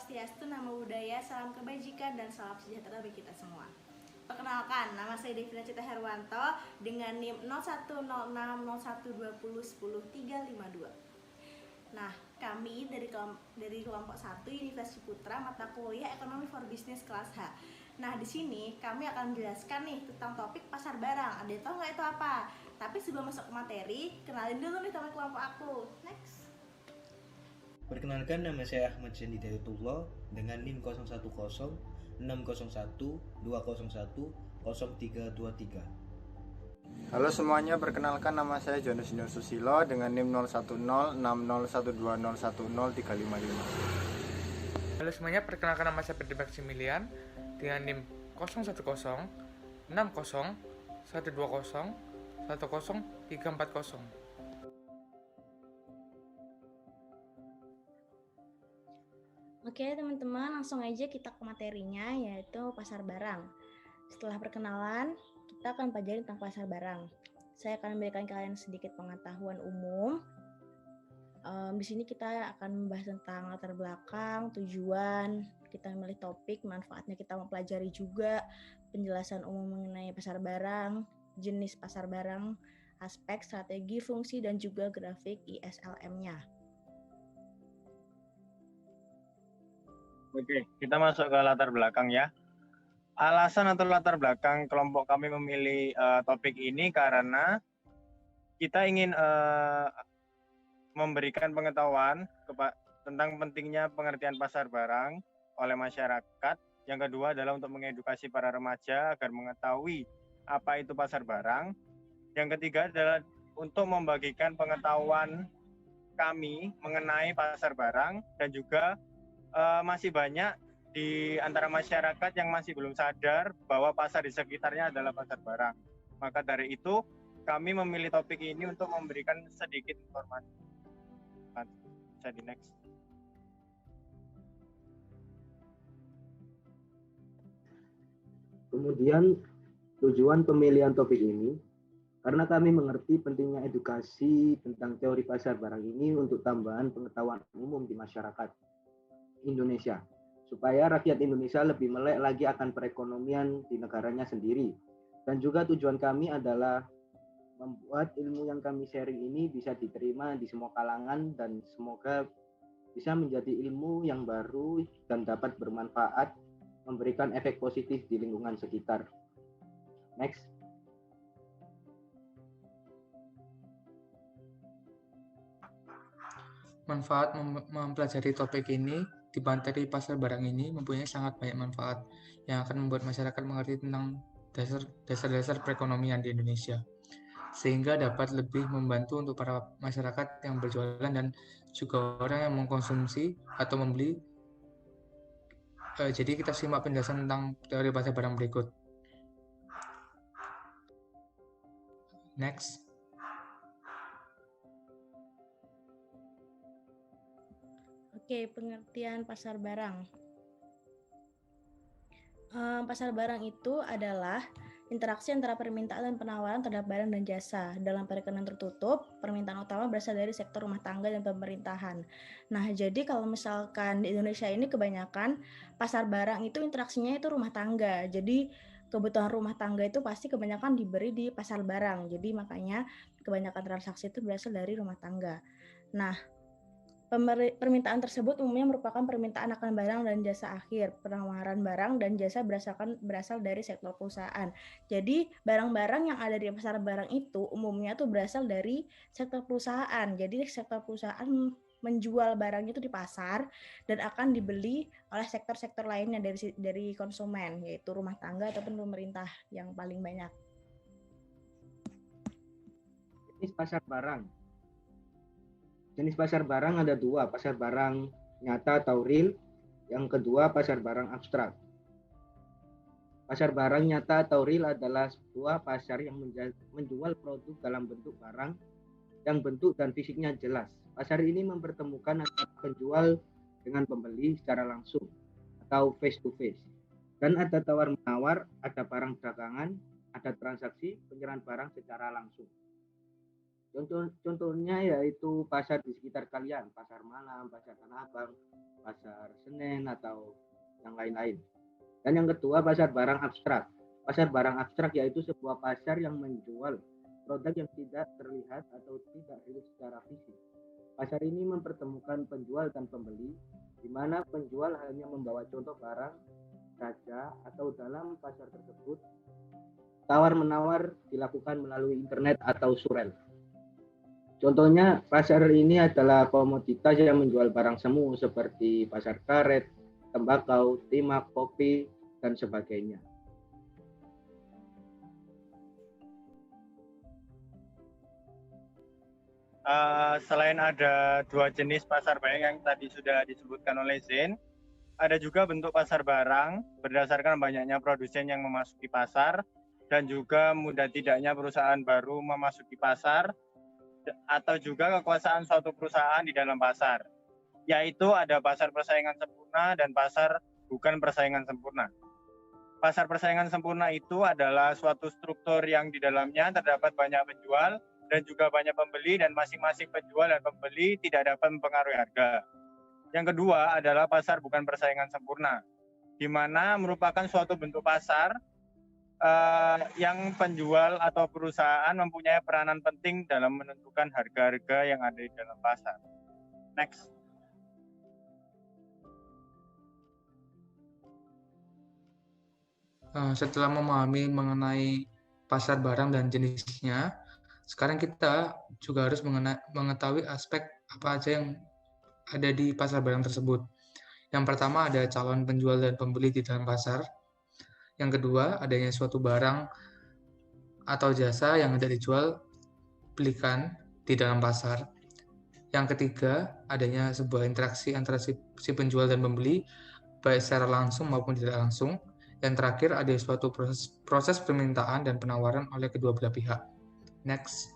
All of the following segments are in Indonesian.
Swastiastu, Namo Buddhaya, salam kebajikan dan salam sejahtera bagi kita semua. Perkenalkan, nama saya Devina Cita Herwanto dengan NIM 01060120100352. Nah, kami dari kelompok 1 Universitas Putra mata kuliah Ekonomi for Business kelas H. Nah, di sini kami akan menjelaskan nih tentang topik pasar barang. Ada yang tahu nggak itu apa? Tapi sebelum masuk ke materi, kenalin dulu nih teman kelompok aku. Next. Perkenalkan, nama saya Ahmad Shendi Hidayatullah dengan NIM 01060120100323. Halo semuanya, perkenalkan nama saya Jonas Indra Susilo dengan NIM 01060120100355. Halo semuanya, perkenalkan nama saya Febri Maximilian dengan NIM 01106012010340. Oke teman-teman, langsung aja kita ke materinya, yaitu pasar barang. Setelah perkenalan, kita akan pelajari tentang pasar barang. Saya akan memberikan kalian sedikit pengetahuan umum. Di sini kita akan membahas tentang latar belakang, tujuan, kita memilih topik, manfaatnya kita mempelajari juga, penjelasan umum mengenai pasar barang, jenis pasar barang, aspek, strategi, fungsi, dan juga grafik ISLM-nya. Oke, kita masuk ke latar belakang ya. Alasan atau latar belakang kelompok kami memilih topik ini karena kita ingin memberikan pengetahuan tentang pentingnya pengertian pasar barang oleh masyarakat. Yang kedua adalah untuk mengedukasi para remaja agar mengetahui apa itu pasar barang. Yang ketiga adalah untuk membagikan pengetahuan kami mengenai pasar barang, dan juga masih banyak di antara masyarakat yang masih belum sadar bahwa pasar di sekitarnya adalah pasar barang. Maka dari itu, kami memilih topik ini untuk memberikan sedikit informasi. Jadi next. Kemudian tujuan pemilihan topik ini karena kami mengerti pentingnya edukasi tentang teori pasar barang ini untuk tambahan pengetahuan umum di masyarakat Indonesia, supaya rakyat Indonesia lebih melek lagi akan perekonomian di negaranya sendiri. Dan juga tujuan kami adalah membuat ilmu yang kami sharing ini bisa diterima di semua kalangan dan semoga bisa menjadi ilmu yang baru dan dapat bermanfaat, memberikan efek positif di lingkungan sekitar. Next. Manfaat mempelajari topik ini di materi pasar barang ini mempunyai sangat banyak manfaat yang akan membuat masyarakat mengerti tentang dasar-dasar perekonomian di Indonesia, sehingga dapat lebih membantu untuk para masyarakat yang berjualan dan juga orang yang mengkonsumsi atau membeli. Jadi kita simak penjelasan tentang teori pasar barang berikut. Next. Oke, pengertian pasar barang. Pasar barang itu adalah interaksi antara permintaan dan penawaran terhadap barang dan jasa. Dalam perekonomian tertutup, permintaan utama berasal dari sektor rumah tangga dan pemerintahan. Nah, jadi kalau misalkan di Indonesia ini kebanyakan pasar barang itu interaksinya itu rumah tangga. Jadi kebutuhan rumah tangga itu pasti kebanyakan diberi di pasar barang. Jadi makanya kebanyakan transaksi itu berasal dari rumah tangga. Nah, permintaan tersebut umumnya merupakan permintaan akan barang dan jasa akhir. Penawaran barang dan jasa berasal dari sektor perusahaan. Jadi barang-barang yang ada di pasar barang itu umumnya tuh berasal dari sektor perusahaan. Jadi sektor perusahaan menjual barang itu di pasar dan akan dibeli oleh sektor-sektor lainnya dari konsumen, yaitu rumah tangga ataupun pemerintah yang paling banyak. Jenis pasar barang. Jenis pasar barang ada dua, pasar barang nyata atau real, yang kedua pasar barang abstrak. Pasar barang nyata atau real adalah sebuah pasar yang menjual produk dalam bentuk barang yang bentuk dan fisiknya jelas. Pasar ini mempertemukan antara penjual dengan pembeli secara langsung atau face to face. Dan ada tawar-menawar, ada barang dagangan, ada transaksi penyerahan barang secara langsung. Contohnya yaitu pasar di sekitar kalian, pasar malam, pasar Tanah Abang, pasar Senen, atau yang lain-lain. Dan yang kedua, pasar barang abstrak. Pasar barang abstrak yaitu sebuah pasar yang menjual produk yang tidak terlihat atau tidak real secara fisik. Pasar ini mempertemukan penjual dan pembeli, di mana penjual hanya membawa contoh barang saja, atau dalam pasar tersebut tawar-menawar dilakukan melalui internet atau surel. Contohnya, pasar ini adalah komoditas yang menjual barang semu seperti pasar karet, tembakau, timah, kopi, dan sebagainya. Selain ada 2 jenis pasar barang yang tadi sudah disebutkan oleh Zain, ada juga bentuk pasar barang berdasarkan banyaknya produsen yang memasuki pasar dan juga mudah tidaknya perusahaan baru memasuki pasar atau juga kekuasaan suatu perusahaan di dalam pasar, yaitu ada pasar persaingan sempurna dan pasar bukan persaingan sempurna. Pasar persaingan sempurna itu adalah suatu struktur yang di dalamnya terdapat banyak penjual dan juga banyak pembeli, dan masing-masing penjual dan pembeli tidak dapat mempengaruhi harga. Yang kedua adalah pasar bukan persaingan sempurna, di mana merupakan suatu bentuk pasar yang penjual atau perusahaan mempunyai peranan penting dalam menentukan harga-harga yang ada di dalam pasar. Next. Setelah memahami mengenai pasar barang dan jenisnya, sekarang kita juga harus mengetahui aspek apa aja yang ada di pasar barang tersebut. Yang pertama ada calon penjual dan pembeli di dalam pasar. Yang kedua, adanya suatu barang atau jasa yang hendak dijual belikan di dalam pasar. Yang ketiga, adanya sebuah interaksi antara si penjual dan pembeli, baik secara langsung maupun tidak langsung. Yang terakhir, ada suatu proses permintaan dan penawaran oleh kedua belah pihak. Next.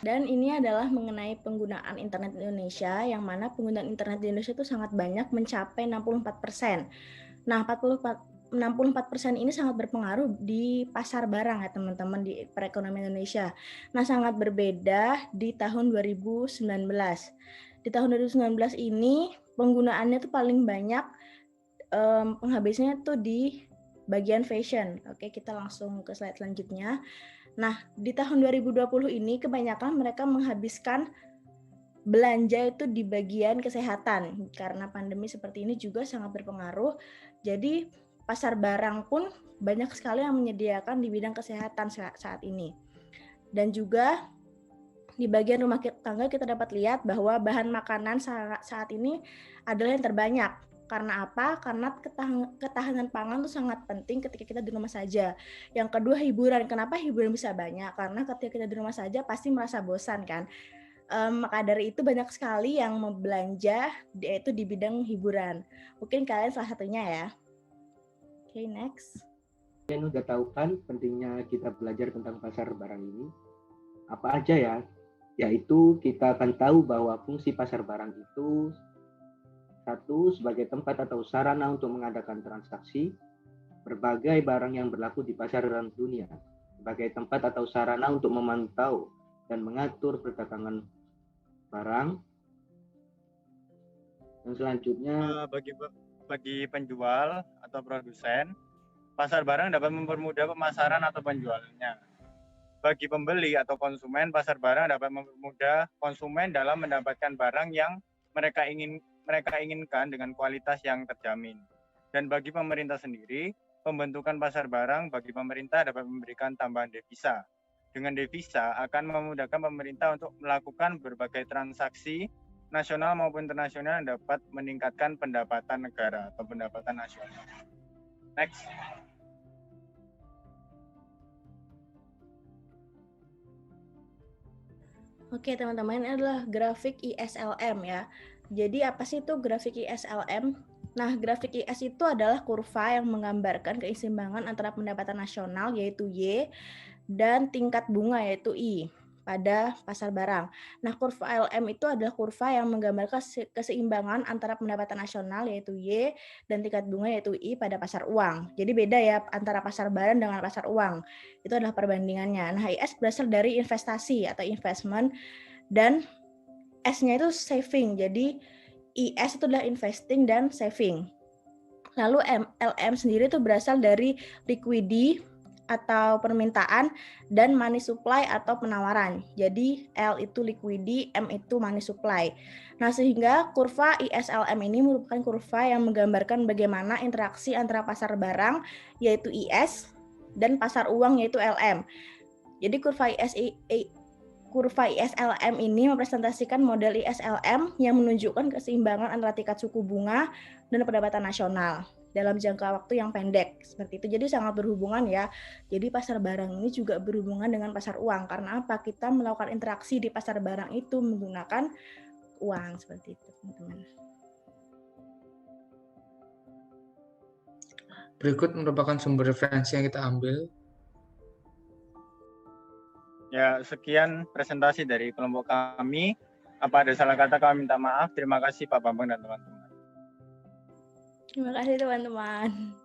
Dan ini adalah mengenai penggunaan internet di Indonesia, yang mana penggunaan internet di Indonesia itu sangat banyak, mencapai 64%. Nah, 64% ini sangat berpengaruh di pasar barang ya teman-teman, di perekonomian Indonesia. Nah, sangat berbeda di tahun 2019. Di tahun 2019 ini penggunaannya tuh paling banyak penghabisnya tuh di bagian fashion. Oke, kita langsung ke slide selanjutnya. Nah, di tahun 2020 ini kebanyakan mereka menghabiskan belanja itu di bagian kesehatan. Karena pandemi seperti ini juga sangat berpengaruh. Jadi, pasar barang pun banyak sekali yang menyediakan di bidang kesehatan saat ini. Dan juga di bagian rumah tangga kita dapat lihat bahwa bahan makanan saat ini adalah yang terbanyak. Karena apa? Karena ketahanan pangan itu sangat penting ketika kita di rumah saja. Yang kedua, hiburan. Kenapa hiburan bisa banyak? Karena ketika kita di rumah saja pasti merasa bosan kan. Maka dari itu banyak sekali yang membelanja yaitu di bidang hiburan. Mungkin kalian salah satunya ya. Oke, next. Kalian udah tahu kan pentingnya kita belajar tentang pasar barang ini? Apa aja ya? Yaitu kita akan tahu bahwa fungsi pasar barang itu: 1. Sebagai tempat atau sarana untuk mengadakan transaksi berbagai barang yang berlaku di pasaran dunia, sebagai tempat atau sarana untuk memantau dan mengatur perdagangan barang. Dan selanjutnya, bagi penjual atau produsen, pasar barang dapat mempermudah pemasaran atau penjualannya. Bagi pembeli atau konsumen, pasar barang dapat mempermudah konsumen dalam mendapatkan barang yang mereka inginkan dengan kualitas yang terjamin. Dan bagi pemerintah sendiri, pembentukan pasar barang bagi pemerintah dapat memberikan tambahan devisa. Dengan devisa akan memudahkan pemerintah untuk melakukan berbagai transaksi nasional maupun internasional yang dapat meningkatkan pendapatan negara atau pendapatan nasional. Next. Oke teman-teman, ini adalah grafik ISLM ya. Jadi apa sih itu grafik ISLM? Nah, grafik IS itu adalah kurva yang menggambarkan keseimbangan antara pendapatan nasional yaitu Y dan tingkat bunga yaitu I. pada pasar barang. Nah, kurva LM itu adalah kurva yang menggambarkan keseimbangan antara pendapatan nasional yaitu Y dan tingkat bunga yaitu I pada pasar uang. Jadi beda ya antara pasar barang dengan pasar uang. Itu adalah perbandingannya. Nah, IS berasal dari investasi atau investment dan S-nya itu saving. Jadi IS itu adalah investing dan saving. Lalu LM sendiri itu berasal dari liquidity atau permintaan dan money supply atau penawaran. Jadi L itu liquidity, M itu money supply. Nah, sehingga kurva ISLM ini merupakan kurva yang menggambarkan bagaimana interaksi antara pasar barang yaitu IS dan pasar uang yaitu LM. Jadi kurva ISLM ini merepresentasikan model ISLM yang menunjukkan keseimbangan antara tingkat suku bunga dan pendapatan nasional dalam jangka waktu yang pendek seperti itu. Jadi sangat berhubungan ya. Jadi pasar barang ini juga berhubungan dengan pasar uang. Karena apa? Kita melakukan interaksi di pasar barang itu menggunakan uang seperti itu, teman-teman. Berikut merupakan sumber referensi yang kita ambil. Ya, sekian presentasi dari kelompok kami. Apa ada salah kata kami minta maaf. Terima kasih Pak Bambang dan teman-teman. Terima kasih teman-teman.